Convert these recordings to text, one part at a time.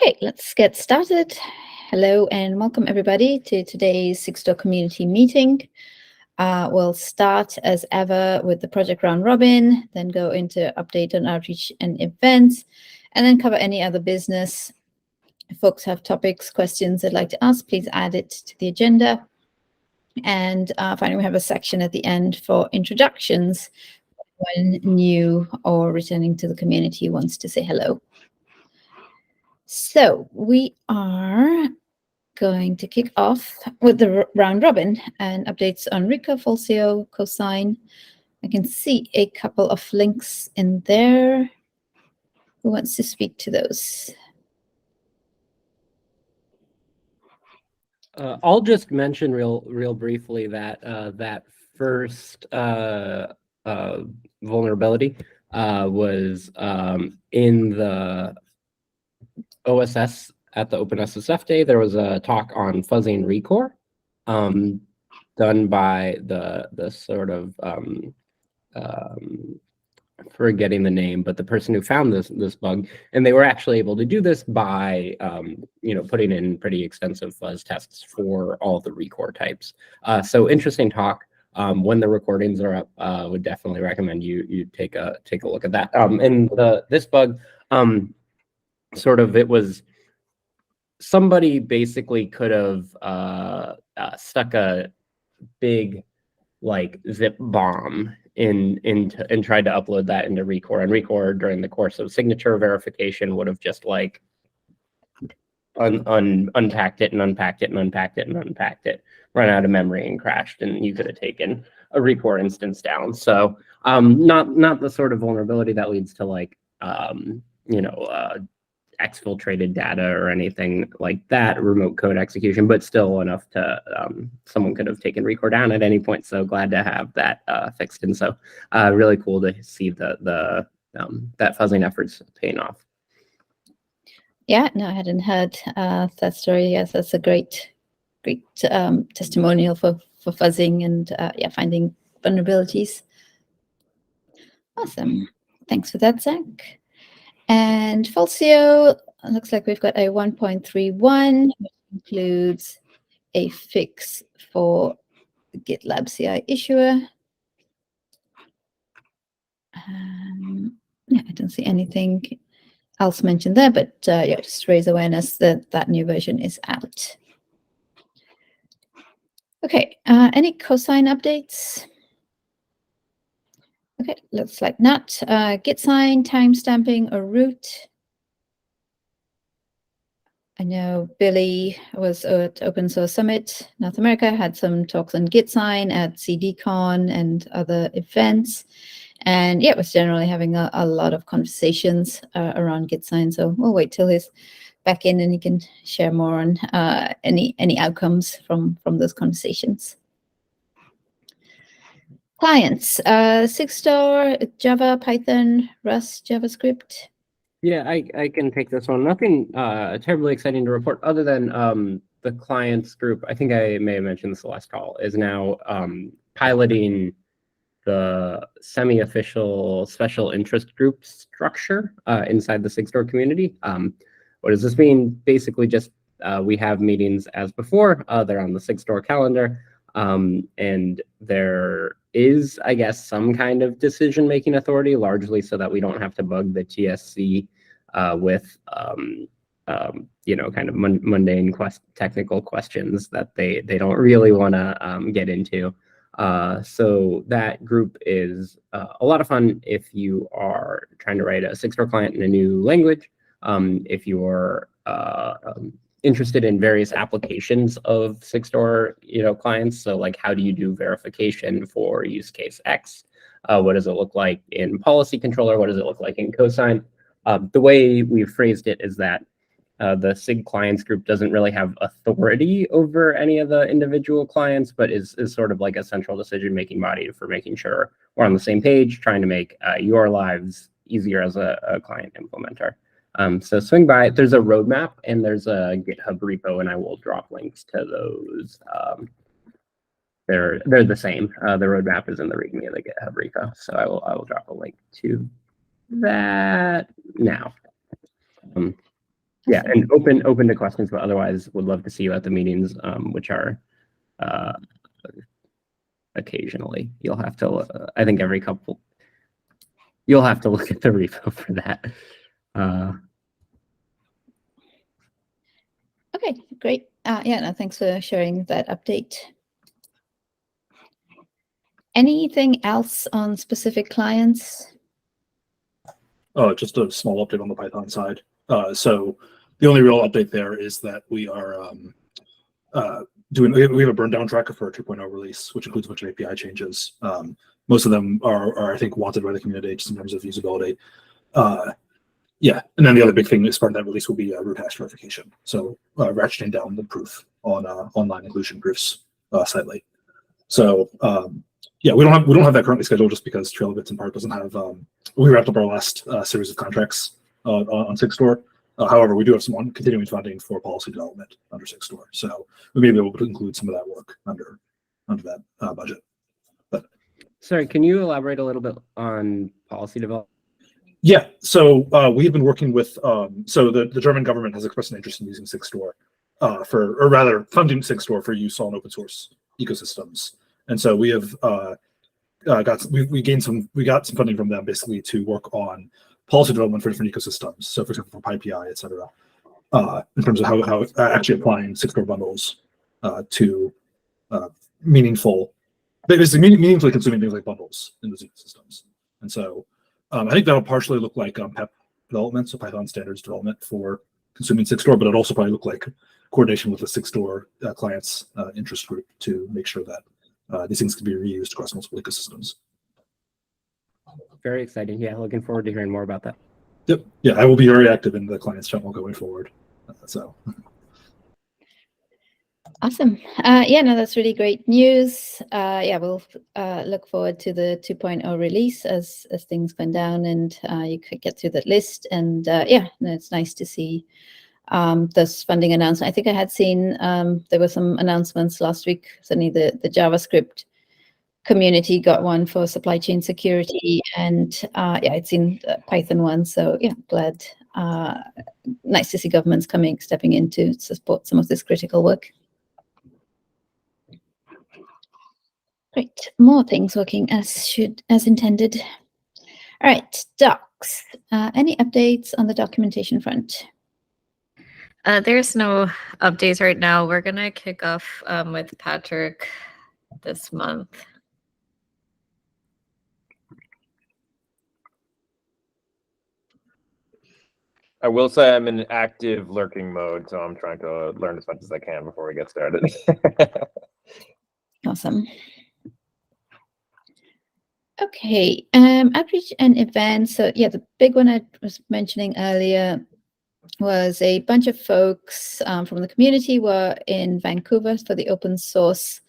Okay, let's get started. Hello and welcome everybody to today's Sigstore community meeting. We'll start as ever with the project round robin, then go into update on outreach and events, and then cover any other business. If folks have topics, questions they'd like to ask, please add it to the agenda. And finally, we have a section at the end for introductions when new or returning to the community wants to say hello. So we are going to kick off with the round robin and updates on RICO, Falsio, Cosign. I can see a couple of links in there. Who wants to speak to those? I'll just mention real briefly that that first vulnerability was in the OSS at the OpenSSF day. There was a talk on fuzzing recore done by the sort of forgetting the name, but the person who found this bug, and they were actually able to do this by putting in pretty extensive fuzz tests for all the recore types. So interesting talk. When the recordings are up, would definitely recommend you take a look at that. And this bug, it was somebody basically could have stuck a big zip bomb and tried to upload that into Recore, and Recore during the course of signature verification would have just unpacked it and unpacked it and unpacked it and unpacked it, run out of memory and crashed, and you could have taken a Recore instance down. So not the sort of vulnerability that leads to exfiltrated data or anything like that, remote code execution, but still enough to someone could have taken Recore down at any point. So glad to have that fixed, and so really cool to see that fuzzing efforts paying off. Yeah, no, I hadn't heard that story. Yes, that's a great testimonial for fuzzing and finding vulnerabilities. Awesome, thanks for that, Zach. And Falsio, looks like we've got a 1.31, which includes a fix for the GitLab CI issuer. I don't see anything else mentioned there, but just raise awareness that that new version is out. Okay, any Cosign updates? Okay, looks like not. GitSign, timestamping, or root. I know Billy was at Open Source Summit North America, had some talks on GitSign at CDCon and other events. And yeah, was generally having a lot of conversations around GitSign. So we'll wait till he's back in and he can share more on any outcomes from those conversations. Clients, Sigstore, Java, Python, Rust, JavaScript. Yeah, I can take this one. Nothing terribly exciting to report other than the clients group. I think I may have mentioned this the last call, is now piloting the semi-official special interest group structure inside the Sigstore community. What does this mean? Basically just we have meetings as before. They're on the Sigstore calendar. And there is, I guess, some kind of decision-making authority, largely so that we don't have to bug the TSC with, kind of mundane technical questions that they don't really want to get into. So that group is a lot of fun if you are trying to write a Sigstore client in a new language, if you're interested in various applications of Sigstore, clients. So how do you do verification for use case X? What does it look like in policy controller? What does it look like in Cosign? The way we've phrased it is that the SIG clients group doesn't really have authority over any of the individual clients, but is sort of like a central decision-making body for making sure we're on the same page, trying to make your lives easier as a client implementer. So swing by. There's a roadmap and there's a GitHub repo, and I will drop links to those. They're the same. The roadmap is in the README of the GitHub repo, so I will drop a link to that now. Yeah, and open to questions, but otherwise would love to see you at the meetings, which are occasionally. You'll have to, I think every couple, you'll have to look at the repo for that. Okay, great. Yeah, no, thanks for sharing that update. Anything else on specific clients? Just a small update on the Python side. So the only real update there is that we are we have a burn down tracker for our 2.0 release, which includes a bunch of API changes. Most of them are I think wanted by the community just in terms of usability. Yeah, and then the other big thing as part of that release will be root hash verification. So ratcheting down the proof on online inclusion proofs slightly. So yeah, we don't have that currently scheduled just because Trail of Bits in part doesn't have. We wrapped up our last series of contracts on Sigstore. However, we do have some continuing funding for policy development under Sigstore, so we may be able to include some of that work under that budget. But sorry, can you elaborate a little bit on policy development? Yeah, so we've been working with. So the German government has expressed an interest in using Sigstore or rather funding Sigstore for use on open source ecosystems. And so we have got some funding from them basically to work on policy development for different ecosystems. So for example, for PyPI, et cetera, in terms of how actually applying Sigstore bundles to meaningfully consuming things like bundles in those ecosystems. And so I think that'll partially look like PEP development, so Python standards development for consuming Sigstore, but it'll also probably look like coordination with the Sigstore clients interest group to make sure that these things can be reused across multiple ecosystems. Very exciting. Yeah, looking forward to hearing more about that. Yep. Yeah, I will be very active in the clients channel going forward. So. Awesome. Yeah, no, that's really great news. Yeah, we'll look forward to the 2.0 release as things went down and you could get through that list. And yeah, no, it's nice to see this funding announcement. I think I had seen there were some announcements last week. Certainly the JavaScript community got one for supply chain security, and yeah, I'd seen the Python one. So yeah, glad. Nice to see governments stepping in to support some of this critical work. Great, more things working as intended. All right, docs. Any updates on the documentation front? There's no updates right now. We're gonna kick off with Patrick this month. I will say I'm in active lurking mode, so I'm trying to learn as much as I can before we get started. Awesome. Okay, outreach and events. So yeah, the big one I was mentioning earlier was a bunch of folks from the community were in Vancouver for the open source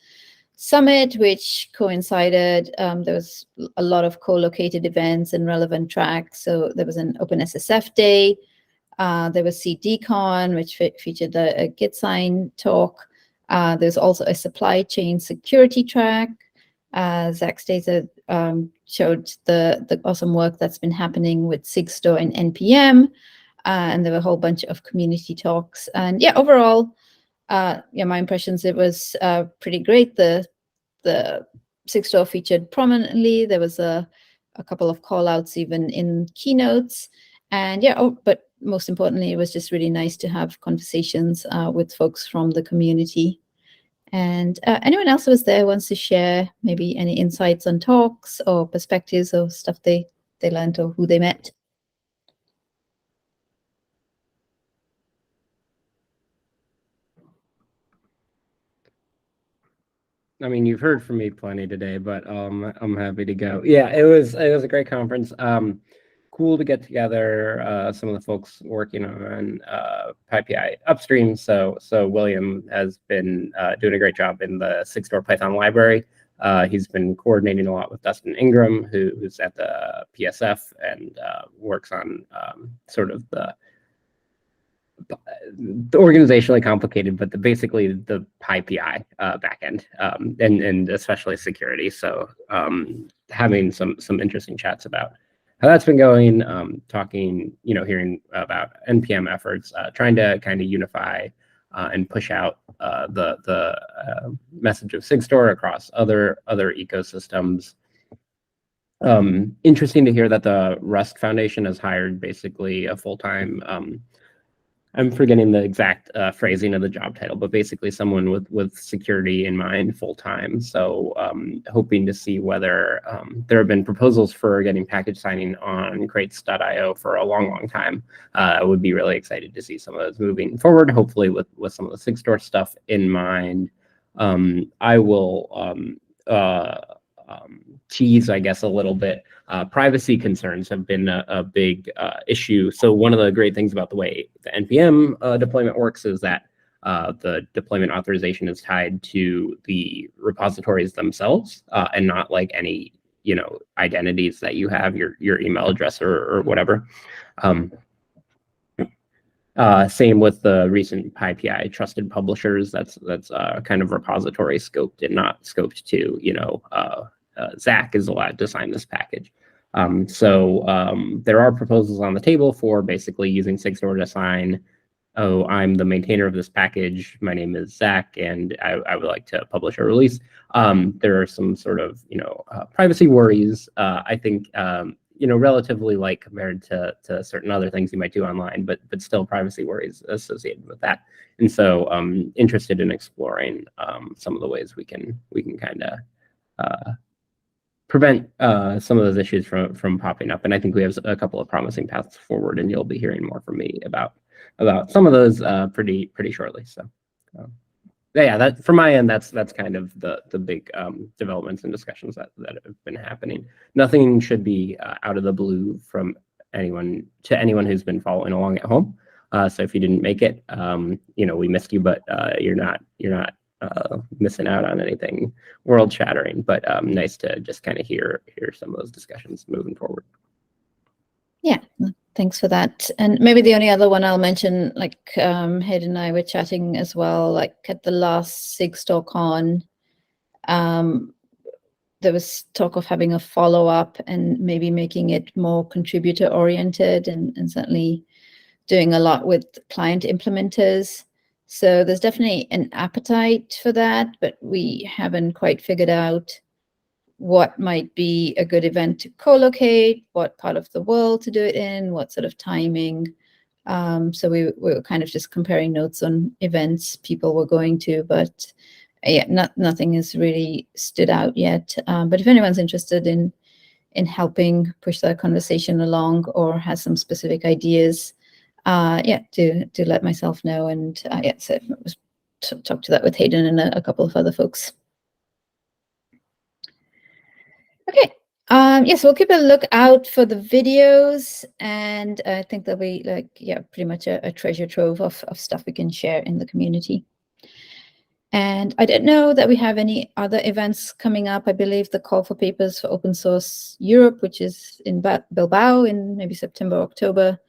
summit, which coincided. There was a lot of co-located events and relevant tracks. So there was an OpenSSF day. There was CDCon, which featured a Git sign talk. There's also a supply chain security track. Zach Stazer showed the awesome work that's been happening with Sigstore and NPM. And there were a whole bunch of community talks. And yeah, overall, yeah, my impressions, it was pretty great. The Sigstore featured prominently. There was a couple of call outs even in keynotes. And yeah, but most importantly, it was just really nice to have conversations with folks from the community. And anyone else who was there wants to share maybe any insights on talks or perspectives or stuff they learned or who they met? I mean, you've heard from me plenty today, but I'm happy to go. Yeah, it was a great conference. Cool to get together some of the folks working on PyPI upstream. So William has been doing a great job in the Sigstore Python library. He's been coordinating a lot with Dustin Ingram, who's at the PSF and works on sort of the organizationally complicated, but basically the PyPI backend and especially security. So having some interesting chats about how that's been going, talking, hearing about NPM efforts, trying to kind of unify and push out the message of Sigstore across other ecosystems. Interesting to hear that the Rust Foundation has hired basically a full-time, I'm forgetting the exact phrasing of the job title, but basically someone with security in mind full-time. So hoping to see whether there have been proposals for getting package signing on crates.io for a long time. I would be really excited to see some of those moving forward, hopefully with some of the Sigstore stuff in mind. I will tease, I guess, a little bit. Privacy concerns have been a big issue. So one of the great things about the way the NPM deployment works is that the deployment authorization is tied to the repositories themselves and not like any identities that you have, your email address or whatever. Same with the recent PyPI trusted publishers. That's kind of repository scoped and not scoped to Zach is allowed to sign this package. So there are proposals on the table for basically using Sigstore to sign, oh, I'm the maintainer of this package. My name is Zach, and I would like to publish a release. There are some sort of privacy worries. I think relatively light compared to certain other things you might do online, but still privacy worries associated with that. And so interested in exploring some of the ways we can kind of prevent some of those issues from popping up. And I think we have a couple of promising paths forward, and you'll be hearing more from me about some of those pretty shortly. So yeah, that from my end, that's kind of the big developments and discussions that have been happening. Nothing should be out of the blue from anyone who's been following along at home. So if you didn't make it, we missed you, but you're not missing out on anything world shattering, but nice to just kind of hear some of those discussions moving forward. Yeah, thanks for that. And maybe the only other one I'll mention, like Hayden and I were chatting as well, like at the last Sigstore Con, there was talk of having a follow-up and maybe making it more contributor oriented and certainly doing a lot with client implementers. So there's definitely an appetite for that, but we haven't quite figured out what might be a good event to co-locate, what part of the world to do it in, what sort of timing. So we were kind of just comparing notes on events people were going to, but yeah, nothing has really stood out yet. But if anyone's interested in helping push that conversation along or has some specific ideas, yeah, do let myself know. And yeah, so talk to that with Hayden and a couple of other folks. Okay. Yes, we'll keep a lookout for the videos, and I think there'll be pretty much a treasure trove of stuff we can share in the community. And I don't know that we have any other events coming up. I believe the call for papers for Open Source Europe, which is in Bilbao in maybe September, October,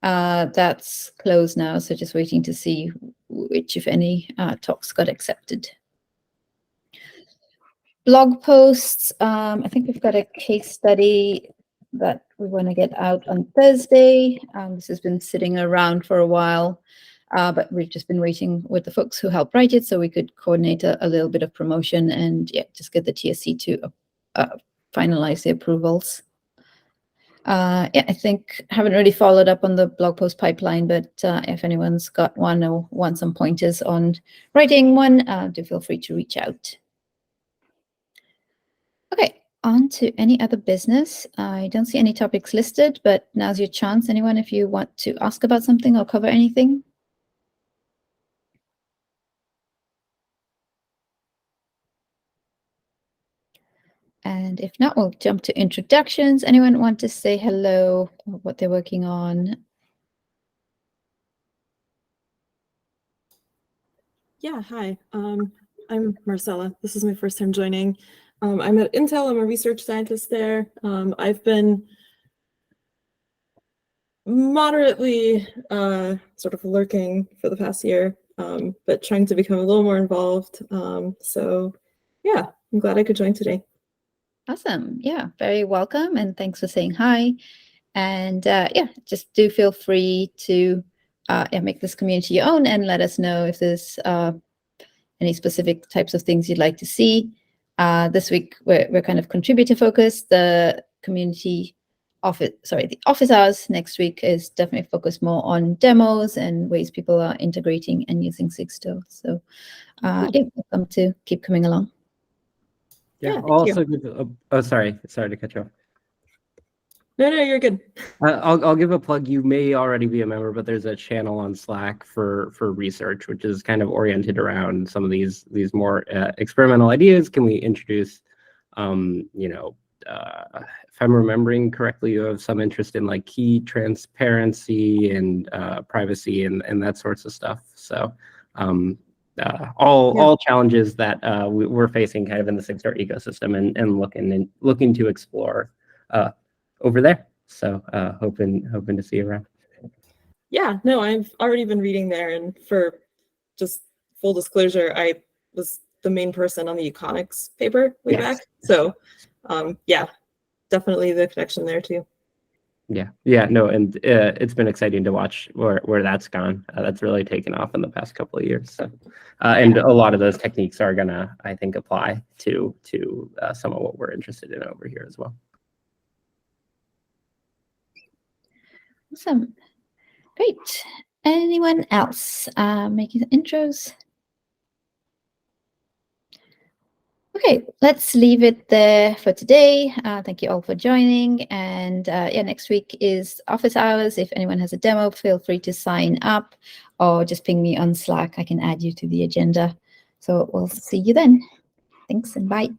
that's closed now. So just waiting to see which, if any, talks got accepted. Blog posts. I think we've got a case study that we want to get out on Thursday. This has been sitting around for a while, but we've just been waiting with the folks who helped write it so we could coordinate a little bit of promotion and just get the TSC to finalize the approvals. Yeah, I think haven't really followed up on the blog post pipeline, but if anyone's got one or wants some pointers on writing one, do feel free to reach out. Okay, on to any other business. I don't see any topics listed, but now's your chance. Anyone, if you want to ask about something or cover anything? And if not, we'll jump to introductions. Anyone want to say hello or what they're working on? Yeah, hi. I'm Marcella. This is my first time joining. I'm at Intel. I'm a research scientist there. I've been moderately sort of lurking for the past year, but trying to become a little more involved. So yeah, I'm glad I could join today. Awesome. Yeah, very welcome. And thanks for saying hi. And yeah, just do feel free to make this community your own and let us know if there's any specific types of things you'd like to see. This week, we're kind of contributor focused. The office hours next week is definitely focused more on demos and ways people are integrating and using Sigstore. So yeah, welcome to keep coming along. Yeah, Yeah, I'll thank also give sorry to cut you off. No, you're good. I'll give a plug. You may already be a member, but there's a channel on Slack for research, which is kind of oriented around some of these more experimental ideas. Can we introduce, if I'm remembering correctly, you have some interest in like key transparency and privacy and that sorts of stuff. So all challenges that we're facing kind of in the Sigstore ecosystem and looking to explore over there. So hoping to see you around. Yeah, no, I've already been reading there, and for just full disclosure, I was the main person on the Econics paper way back. So yeah, definitely the connection there too. Yeah, no, and it's been exciting to watch where that's gone. That's really taken off in the past couple of years. So, and a lot of those techniques are gonna, I think, apply to some of what we're interested in over here as well. Awesome. Great. Anyone else making the intros? Okay, let's leave it there for today. Thank you all for joining. And yeah, next week is office hours. If anyone has a demo, feel free to sign up or just ping me on Slack. I can add you to the agenda. So we'll see you then. Thanks and bye.